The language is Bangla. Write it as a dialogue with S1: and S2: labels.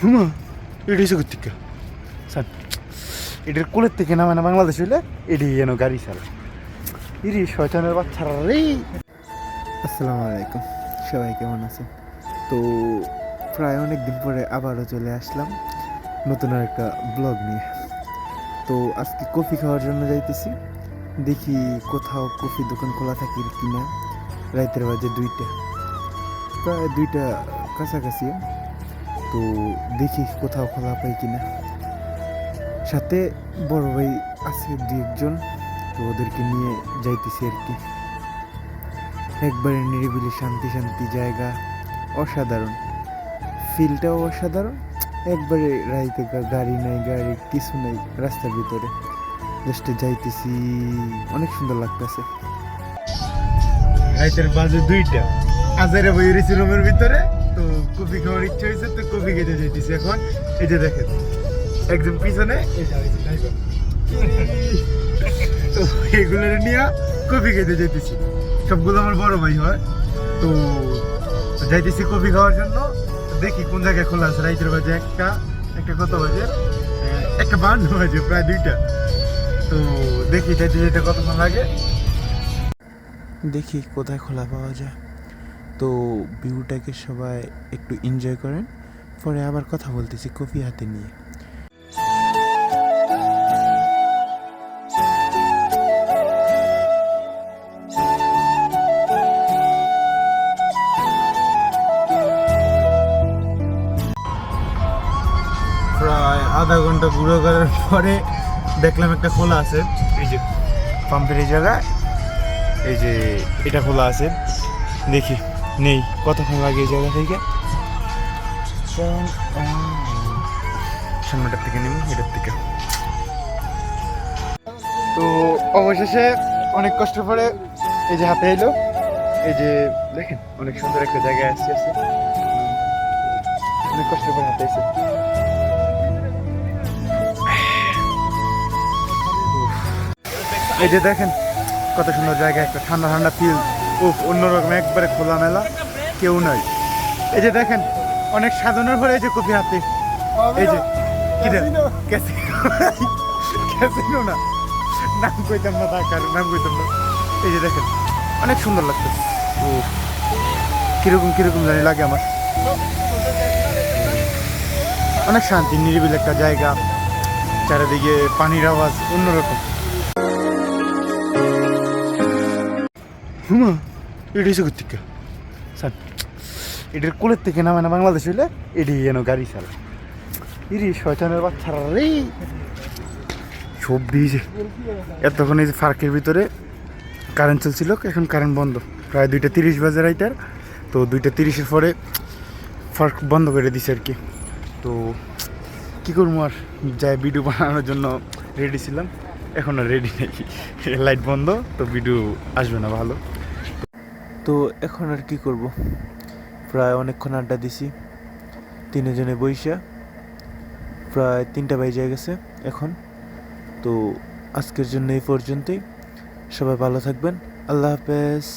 S1: হুমা এটি হচ্ছে কোথেকে স্যার এটির কোলের থেকে নামে না বাংলাদেশ হইলে এটি যেন গাড়ি চালা ইরি শয়তানের বাচ্চারা রে।
S2: আসসালামু আলাইকুম, সবাই কেমন আছেন? তো প্রায় অনেক দিন পরে আবারও চলে আসলাম নতুন আর একটা ব্লগ নিয়ে। তো আজকে কফি খাওয়ার জন্য যাইতেছি, দেখি কোথাও কফি দোকান খোলা থাকে কিনা। রাতের বাজে 2টা, প্রায় 2টা কাছাকাছি। তো দেখি কোথাও খোলা পাই কিনা। সাথে বড় ভাই আছে 2-1 জন, তো ওদেরকে নিয়ে যাইতেছি আর কি। একবারে নিরিবিলি শান্তি শান্তি জায়গা, অসাধারণ, ফিলটাও অসাধারণ। একবারে রাইতে গাড়ি নাই, গাড়ি কিছু নাই, রাস্তার ভিতরে জাস্ট যাইতেছি, অনেক সুন্দর লাগতেছে।
S1: রাইতের বাজে 2টা, আজারে বই রয়েছি রুমের ভিতরে। তো কফি খাওয়ার ইচ্ছা হয়েছে, তো কফি খেতে যাইতেছি এখন। এই যে দেখেন একজন পিছনে, তো এগুলো নিয়ে কফি খেতে যাইতেছি। সবগুলো আমার বড় ভাই হয়। তো যাইতেছি কফি খাওয়ার জন্য। দেখি কোন জায়গায় খোলা আছে। রাইতের বাজে একটা কত বাজে, 1:52 বাজে, প্রায় 2টা। তো দেখি যাইতে যেতে কতক্ষণ লাগে।
S2: দেখি কোথায় খোলা পাওয়া যায়। তো ভিউটাকে সবাই একটু এনজয় করেন, পরে আবার কথা বলতেছি কফি হাতে নিয়ে।
S1: প্রায় আধা ঘন্টা ঘুরে করার পরে দেখলাম একটা খোলা আছে। এই যে পাম্পের এই জায়গায়, এই যে এটা খোলা আছে। দেখি নেই কতক্ষণ লাগে এই জায়গা থেকে। সামনেটার থেকে নেব, এটার থেকে। তো অবশেষে অনেক কষ্ট পরে এই যে হাতে এলো। এই যে দেখেন অনেক সুন্দর একটা জায়গায় আসছে, অনেক কষ্ট করে হাতে এসে। এই যে দেখেন কত সুন্দর জায়গা, একটা ঠান্ডা ঠান্ডা ফিল। অন্যরকম, একবারে খোলামেলা, কেউ নাই। এই যে দেখেন অনেক সাধনার পরে এই যে কফি হাতে। এই যে ক্যাসিনো না, নাম কইতাম না, টাকার নাম কইতাম না। এই যে দেখেন অনেক সুন্দর লাগতো। ও কিরকম কিরকম জানি লাগে আমার। অনেক শান্তি, নিরিবিলি একটা জায়গা, চারিদিকে পানির আওয়াজ অন্যরকম। হুমা এটি হচ্ছে কোথেকে স্যার এটির কোলের থেকে নামে না বাংলাদেশ হইলে এটি যেন গাড়ি চালা ইরি শয়তানের বাচ্চারা রে। সব দিয়েছে এতক্ষণ। এই যে পার্কের ভিতরে কারেন্ট চলছিল, এখন কারেন্ট বন্ধ। প্রায় 2:30 বাজে রাইটার। তো 2:30-এর পরে পার্ক বন্ধ করে দিছে আর কি। তো কী করবো, আর যাই ভিডিও বানানোর জন্য রেডি ছিলাম, এখন আর রেডি নেই। লাইট বন্ধ, তো ভিডিও আসবে না ভালো।
S2: তো এখন আর কি করব, প্রায় অনেকক্ষণ আড্ডা দিছি 3জনে বইসা, প্রায় 3টা বেজে গেছে এখন। তো আজকের জন্য এই পর্যন্তই, সবাই ভালো থাকবেন, আল্লাহ হাফেজ।